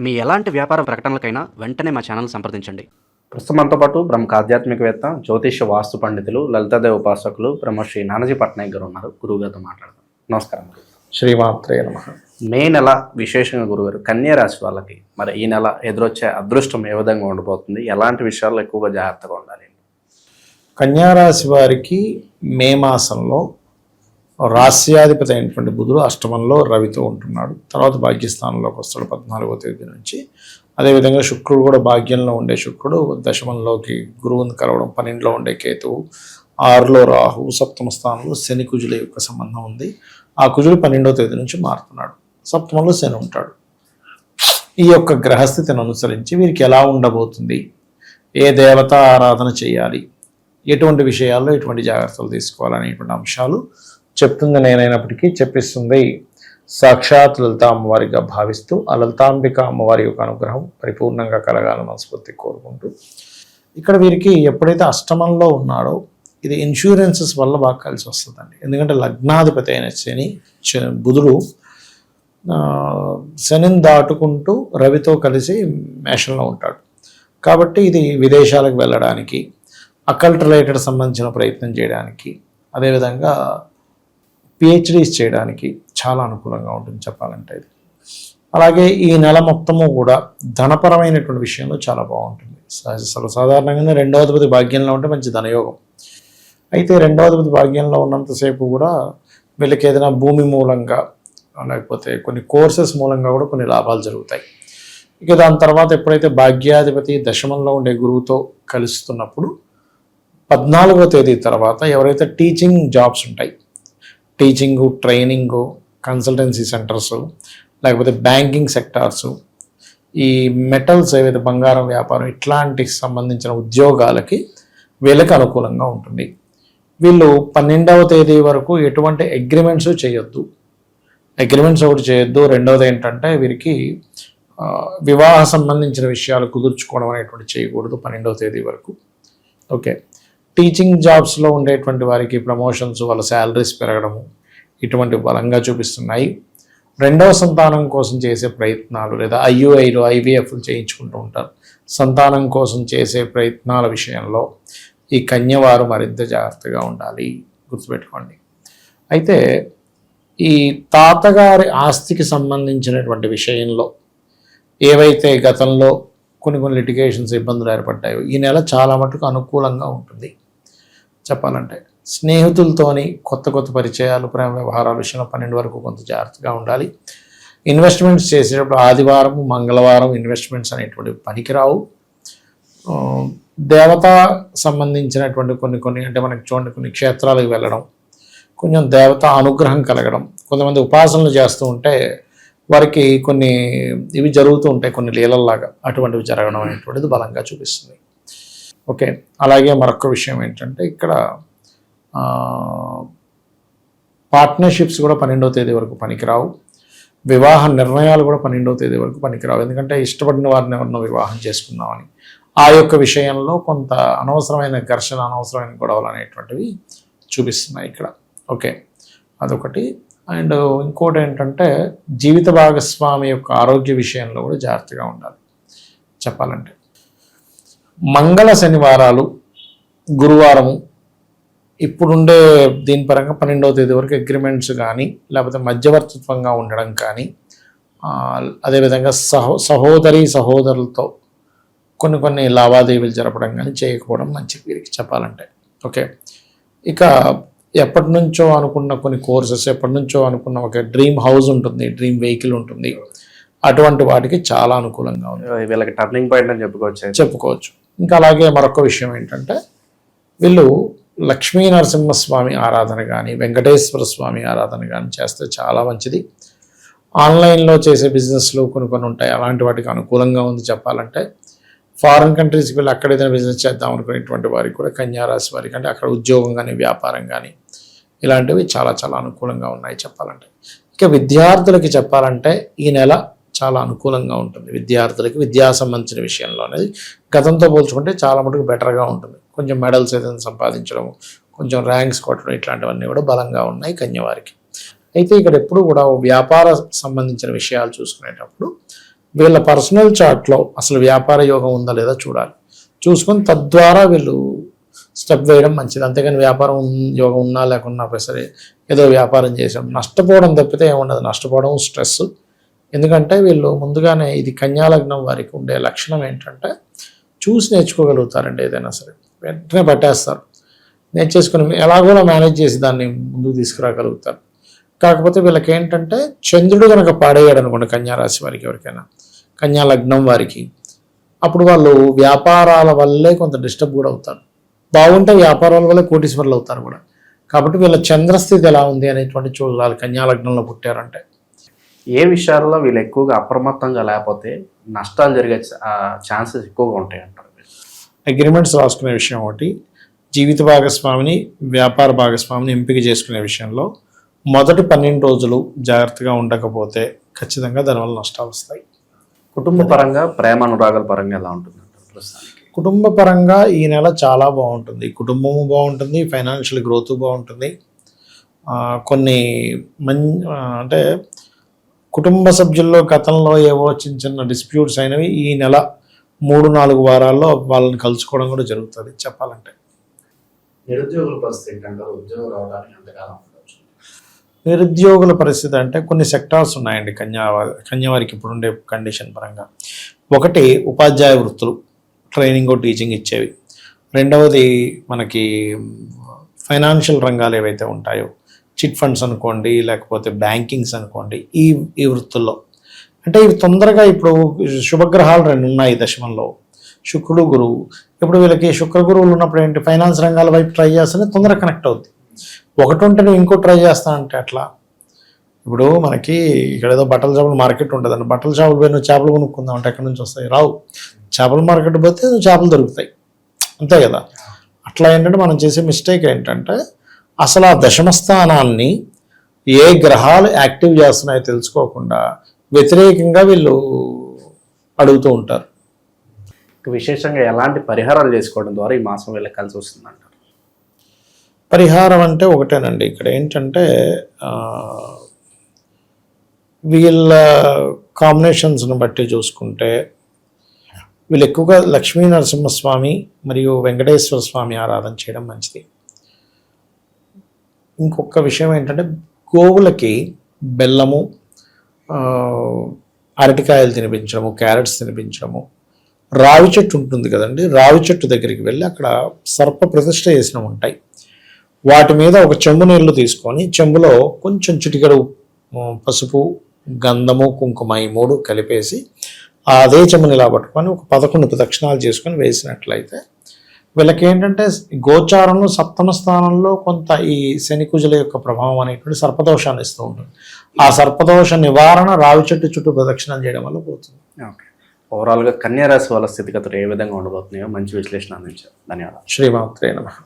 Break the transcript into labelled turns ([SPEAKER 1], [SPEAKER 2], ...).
[SPEAKER 1] మీ ఎలాంటి వ్యాపార ప్రకటనలకైనా వెంటనే మా ఛానల్ సంప్రదించండి.
[SPEAKER 2] ప్రస్తుతం మనతో పాటు ప్రముఖ ఆధ్యాత్మికవేత్త, జ్యోతిష్య వాస్తు పండితులు, లలితాదేవి ఉపాసకులు బ్రహ్మశ్రీ నానాజీ పట్నాయక్ గారు ఉన్నారు. గురువుగారితో మాట్లాడదాం. నమస్కారం.
[SPEAKER 3] శ్రీమాత్రే నమః.
[SPEAKER 2] మే నెల విశేషంగా గురుగారు కన్యా రాశి వాళ్ళకి మరి ఈ నెల ఎదురొచ్చే అదృష్టం ఏ విధంగా ఉండబోతుంది, ఎలాంటి విషయాల్లో ఎక్కువగా జాగ్రత్తగా ఉండాలి?
[SPEAKER 3] కన్యా రాశి వారికి మే మాసంలో రాస్యాధిపతి అయినటువంటి బుధుడు అష్టమంలో రవితో ఉంటున్నాడు. తర్వాత భాగ్యస్థానంలోకి వస్తాడు 14వ తేదీ నుంచి. అదేవిధంగా శుక్రుడు కూడా భాగ్యంలో ఉండే శుక్రుడు దశమంలోకి గురువుని కలవడం, 12లో ఉండే కేతువు, 6లో రాహు, సప్తమ స్థానంలో శని కుజుల యొక్క సంబంధం ఉంది. ఆ కుజుడు 12వ తేదీ నుంచి మారుతున్నాడు. సప్తమంలో శని ఉంటాడు. ఈ యొక్క గ్రహస్థితిని అనుసరించి వీరికి ఎలా ఉండబోతుంది, ఏ దేవత ఆరాధన చేయాలి, ఎటువంటి విషయాల్లో ఎటువంటి జాగ్రత్తలు తీసుకోవాలనేటువంటి అంశాలు చెప్తుంది నేనైనప్పటికీ చెప్పిస్తుంది సాక్షాత్ లలితా అమ్మవారిగా భావిస్తూ ఆ లలితాంబిక అమ్మవారి యొక్క అనుగ్రహం పరిపూర్ణంగా కలగాలని మనస్ఫూర్తి కోరుకుంటూ, ఇక్కడ వీరికి ఎప్పుడైతే అష్టమంలో ఉన్నాడో ఇది ఇన్సూరెన్సెస్ వల్ల బాగా కలిసి వస్తుందండి. ఎందుకంటే లగ్నాధిపతి అయిన బుధుడు శనిని దాటుకుంటూ రవితో కలిసి మేషంలో ఉంటాడు. కాబట్టి ఇది విదేశాలకు వెళ్ళడానికి, అకల్ట్ రిలేటెడ్ సంబంధించిన ప్రయత్నం చేయడానికి, అదేవిధంగా పిహెచ్డీస్ చేయడానికి చాలా అనుకూలంగా ఉంటుంది చెప్పాలంటే ఇది. అలాగే ఈ నెల మొత్తము కూడా ధనపరమైనటువంటి విషయంలో చాలా బాగుంటుంది. సర్వసాధారణంగానే 2వ అధిపతి భాగ్యంలో ఉంటే మంచి ధనయోగం. అయితే 2వ అధిపతి భాగ్యంలో ఉన్నంతసేపు కూడా వీళ్ళకి ఏదైనా భూమి మూలంగా లేకపోతే కొన్ని కోర్సెస్ మూలంగా కూడా కొన్ని లాభాలు జరుగుతాయి. ఇక దాని తర్వాత ఎప్పుడైతే భాగ్యాధిపతి దశమంలో ఉండే గురువుతో కలుస్తున్నప్పుడు 14వ తేదీ తర్వాత ఎవరైతే టీచింగ్ జాబ్స్ ఉంటాయి, టీచింగు, ట్రైనింగు, కన్సల్టెన్సీ సెంటర్స్, లేకపోతే బ్యాంకింగ్ సెక్టార్సు, ఈ మెటల్స్ ఏవైతే బంగారం వ్యాపారం ఇట్లాంటికి సంబంధించిన ఉద్యోగాలకి వీళ్ళకి అనుకూలంగా ఉంటుంది. వీళ్ళు 12వ తేదీ వరకు ఎటువంటి అగ్రిమెంట్స్ చేయొద్దు. అగ్రిమెంట్స్ ఒకటి చేయొద్దు. రెండవది ఏంటంటే వీరికి వివాహ సంబంధించిన విషయాలు కుదుర్చుకోవడం అనేటువంటి చేయకూడదు 12వ తేదీ వరకు. ఓకే. టీచింగ్ జాబ్స్లో ఉండేటువంటి వారికి ప్రమోషన్స్, వాళ్ళ శాలరీస్ పెరగడము ఇటువంటి బలంగా చూపిస్తున్నాయి. 2వ సంతానం కోసం చేసే ప్రయత్నాలు లేదా ఐయుఐలు, ఐవీఎఫ్లు చేయించుకుంటూ ఉంటారు. సంతానం కోసం చేసే ప్రయత్నాల విషయంలో ఈ కన్యవారు మరింత జాగ్రత్తగా ఉండాలి, గుర్తుపెట్టుకోండి. అయితే ఈ తాతగారి ఆస్తికి సంబంధించినటువంటి విషయంలో ఏవైతే గతంలో కొన్ని లిటిగేషన్స్ ఇబ్బందులు ఏర్పడ్డాయో ఈ నెల చాలా మటుకు అనుకూలంగా ఉంటుంది చెప్పాలంటే. స్నేహితులతోని కొత్త పరిచయాలు, ప్రేమ వ్యవహారాల విషయంలో 12 వరకు కొంత జాగ్రత్తగా ఉండాలి. ఇన్వెస్ట్మెంట్స్ చేసేటప్పుడు ఆదివారం, మంగళవారం ఇన్వెస్ట్మెంట్స్ అనేటువంటివి పనికిరావు. దేవత సంబంధించినటువంటి కొన్ని అంటే మనకి చూడండి, కొన్ని క్షేత్రాలకు వెళ్ళడం, కొంచెం దేవత అనుగ్రహం కలగడం, కొంతమంది ఉపాసనలు చేస్తూ ఉంటే వారికి కొన్ని ఇవి జరుగుతూ ఉంటాయి, కొన్ని లీలల్లాగా అటువంటివి జరగడం అనేటువంటిది బలంగా చూపిస్తుంది. ఓకే. అలాగే మరొక విషయం ఏంటంటే ఇక్కడ పార్ట్నర్షిప్స్ కూడా 12వ తేదీ వరకు పనికిరావు. వివాహ నిర్ణయాలు కూడా 12వ తేదీ వరకు పనికిరావు. ఎందుకంటే ఇష్టపడిన వారిని ఎవరినో వివాహం చేసుకుందామని ఆ యొక్క విషయంలో కొంత అనవసరమైన ఘర్షణ, అనవసరమైన గొడవలు అనేటువంటివి చూపిస్తున్నాయి ఇక్కడ. ఓకే, అదొకటి. అండ్ ఇంకోటి ఏంటంటే జీవిత భాగస్వామి యొక్క ఆరోగ్య విషయంలో కూడా జాగ్రత్తగా ఉండాలి చెప్పాలంటే. మంగళ శనివారాలు, గురువారము ఇప్పుడుండే దీని పరంగా 12వ తేదీ వరకు అగ్రిమెంట్స్ కానీ లేకపోతే మధ్యవర్తిత్వంగా ఉండడం కానీ, అదేవిధంగా సహోదరులతో కొన్ని లావాదేవీలు జరపడం కానీ చేయకపోవడం మంచిది వీరికి చెప్పాలంటే. ఓకే. ఇక ఎప్పటి నుంచో అనుకున్న కొన్ని కోర్సెస్, ఎప్పటి నుంచో అనుకున్న ఒక డ్రీమ్ హౌస్ ఉంటుంది, డ్రీమ్ వెహికల్ ఉంటుంది, అటువంటి వాటికి చాలా అనుకూలంగా ఉంది.
[SPEAKER 2] వీళ్ళకి టర్నింగ్ పాయింట్ అని చెప్పుకోవచ్చు.
[SPEAKER 3] ఇంకా అలాగే మరొక విషయం ఏంటంటే వీళ్ళు లక్ష్మీ నరసింహస్వామి ఆరాధన కానీ, వెంకటేశ్వర స్వామి ఆరాధన కానీ చేస్తే చాలా మంచిది. ఆన్లైన్లో చేసే బిజినెస్లు కొన్ని ఉంటాయి, అలాంటి వాటికి అనుకూలంగా ఉంది చెప్పాలంటే. ఫారిన్ కంట్రీస్కి వెళ్ళి అక్కడ ఏదైనా బిజినెస్ చేద్దాం అనుకునేటువంటి వారికి కూడా, కన్యా రాశి వారికి అంటే అక్కడ ఉద్యోగం కానీ, వ్యాపారం కానీ ఇలాంటివి చాలా అనుకూలంగా ఉన్నాయి చెప్పాలంటే. ఇక విద్యార్థులకి చెప్పాలంటే ఈ నెల చాలా అనుకూలంగా ఉంటుంది. విద్యార్థులకి విద్యా సంబంధించిన విషయంలో అనేది గతంతో పోల్చుకుంటే చాలా మటుకు బెటర్గా ఉంటుంది. కొంచెం మెడల్స్ ఏదైనా సంపాదించడం, కొంచెం ర్యాంక్స్ కొట్టడం ఇట్లాంటివన్నీ కూడా బలంగా ఉన్నాయి కన్యవారికి. అయితే ఇక్కడ ఎప్పుడు కూడా వ్యాపార సంబంధించిన విషయాలు చూసుకునేటప్పుడు వీళ్ళ పర్సనల్ చార్ట్లో అసలు వ్యాపార యోగం ఉందా లేదా చూడాలి. చూసుకొని తద్వారా వీళ్ళు స్టెప్ వేయడం మంచిది. అంతేగాని వ్యాపారం యోగం ఉన్నా లేకున్నా సరే ఏదో వ్యాపారం చేసాం నష్టపోవడం తప్పితే ఏముండదు. నష్టపోవడం స్ట్రెస్. ఎందుకంటే వీళ్ళు ముందుగానే ఇది కన్యాలగ్నం వారికి ఉండే లక్షణం ఏంటంటే చూసి నేర్చుకోగలుగుతారండి. ఏదైనా సరే వెంటనే పట్టేస్తారు. నేర్చేసుకుని ఎలాగోలా మేనేజ్ చేసి దాన్ని ముందుకు తీసుకురాగలుగుతారు. కాకపోతే వీళ్ళకి ఏంటంటే చంద్రుడు కనుక పాడేయాడు అనుకోండి కన్యారాశి వారికి, ఎవరికైనా కన్యా లగ్నం వారికి, అప్పుడు వాళ్ళు వ్యాపారాల వల్లే కొంత డిస్టర్బ్ కూడా అవుతారు. బాగుంటే వ్యాపారాల వల్లే కోటీశ్వరులు అవుతారు కూడా. కాబట్టి వీళ్ళ చంద్రస్థితి ఎలా ఉంది అనేటువంటి చూడాలి కన్యా లగ్నంలో పుట్టారంటే.
[SPEAKER 2] ఏ విషయాల్లో వీళ్ళు ఎక్కువగా అప్రమత్తంగా లేకపోతే నష్టాలు జరిగే ఛాన్సెస్ ఎక్కువగా ఉంటాయి అంటారు?
[SPEAKER 3] అగ్రిమెంట్స్ రాసుకునే విషయం ఒకటి, జీవిత భాగస్వామిని వ్యాపార భాగస్వామిని ఎంపిక చేసుకునే విషయంలో మొదటి 12 రోజులు జాగ్రత్తగా ఉండకపోతే ఖచ్చితంగా దానివల్ల నష్టాలు వస్తాయి.
[SPEAKER 2] కుటుంబ పరంగా ప్రేమ అనురాగాల పరంగా ఎలా ఉంటుంది ప్రస్తుతానికి?
[SPEAKER 3] కుటుంబ పరంగా ఈ నెల చాలా బాగుంటుంది. కుటుంబము బాగుంటుంది, ఫైనాన్షియల్ గ్రోత్ బాగుంటుంది. కొన్ని అంటే కుటుంబ సభ్యుల్లో గతంలో ఏవో చిన్న చిన్న డిస్ప్యూట్స్ అయినవి ఈ నెల 3-4 వారాల్లో వాళ్ళని కలుసుకోవడం కూడా జరుగుతుంది. చెప్పాలంటే
[SPEAKER 2] నిరుద్యోగుల పరిస్థితి ఏంటంటారు? ఉద్యోగం రావడానికి ఎంతకాలం ఉండొచ్చు?
[SPEAKER 3] నిరుద్యోగుల పరిస్థితి అంటే కొన్ని సెక్టార్స్ ఉన్నాయండి కన్యావారికి ఇప్పుడుండే కండిషన్ పరంగా. ఒకటి ఉపాధ్యాయ వృత్తులు, ట్రైనింగ్ టీచింగ్ ఇచ్చేవి. రెండవది మనకి ఫైనాన్షియల్ రంగాలు ఏవైతే ఉంటాయో, చిట్ ఫండ్స్ అనుకోండి, లేకపోతే బ్యాంకింగ్స్ అనుకోండి, ఈ వృత్తుల్లో అంటే ఇవి తొందరగా ఇప్పుడు శుభగ్రహాలు 2 ఉన్నాయి దశమంలో, శుక్రుడు గురువు. ఇప్పుడు వీళ్ళకి శుక్ర గురువులు ఉన్నప్పుడు ఏంటి, ఫైనాన్స్ రంగాల వైపు ట్రై చేస్తేనే తొందరగా కనెక్ట్ అవుద్ది. ఒకటి ఉంటే నువ్వు ఇంకో ట్రై చేస్తానంటే అట్లా. ఇప్పుడు మనకి ఇక్కడ ఏదో బట్టల చేపల మార్కెట్ ఉంటుందండి. బట్టల చేపలు పోయి నువ్వు చేపలు కొనుక్కుందాం అంటే ఎక్కడి నుంచి వస్తాయి? రావు. చేపల మార్కెట్ పోతే నువ్వు చేపలు దొరుకుతాయి, అంతే కదా. అట్లా ఏంటంటే మనం చేసే మిస్టేక్ ఏంటంటే అసలు ఆ దశమ స్థానాన్ని ఏ గ్రహాలు యాక్టివ్ చేస్తున్నాయో తెలుసుకోకుండా వ్యతిరేకంగా వీళ్ళు అడుగుతూ ఉంటారు.
[SPEAKER 2] విశేషంగా ఎలాంటి పరిహారాలు చేసుకోవడం ద్వారా ఈ మాసం వీళ్ళకి కలిసి వస్తుంది అంటారు?
[SPEAKER 3] పరిహారం అంటే ఒకటేనండి. ఇక్కడ ఏంటంటే వీళ్ళ కాంబినేషన్స్ని బట్టి చూసుకుంటే వీళ్ళు ఎక్కువగా లక్ష్మీ నరసింహస్వామి మరియు వెంకటేశ్వర స్వామి ఆరాధన చేయడం మంచిది. ఇంకొక విషయం ఏంటంటే గోవులకి బెల్లము, అరటికాయలు తినిపించడము, క్యారెట్స్ తినిపించడము. రావి చెట్టు ఉంటుంది కదండి, రావి చెట్టు దగ్గరికి వెళ్ళి అక్కడ సర్ప ప్రతిష్ఠ చేసినవి ఉంటాయి. వాటి మీద ఒక చెంబు నీళ్లు తీసుకొని చెంబులో కొంచెం చిటికెడు పసుపు, గంధము, కుంకుమ ఈ 3 కలిపేసి అదే చెంబుని ఇలా పట్టుకొని ఒక 11 ప్రదక్షిణాలు చేసుకొని వేసినట్లయితే వీళ్ళకి ఏంటంటే గోచారంలో 7వ స్థానంలో కొంత ఈ శని కుజుల యొక్క ప్రభావం అనేటువంటి సర్పదోషాన్ని ఇస్తూ ఉంటుంది. ఆ సర్పదోష నివారణ రావి చెట్టు చుట్టూ ప్రదక్షిణాలు చేయడం వల్ల పోతుంది.
[SPEAKER 2] ఓకే, ఓవరాల్గా కన్యా రాశి వాళ్ళ స్థితిగతులు ఏ విధంగా ఉండబోతున్నాయో మంచి విశ్లేషణ అందించారు. ధన్యవాదాలు.
[SPEAKER 3] శ్రీమాత్రే నమః.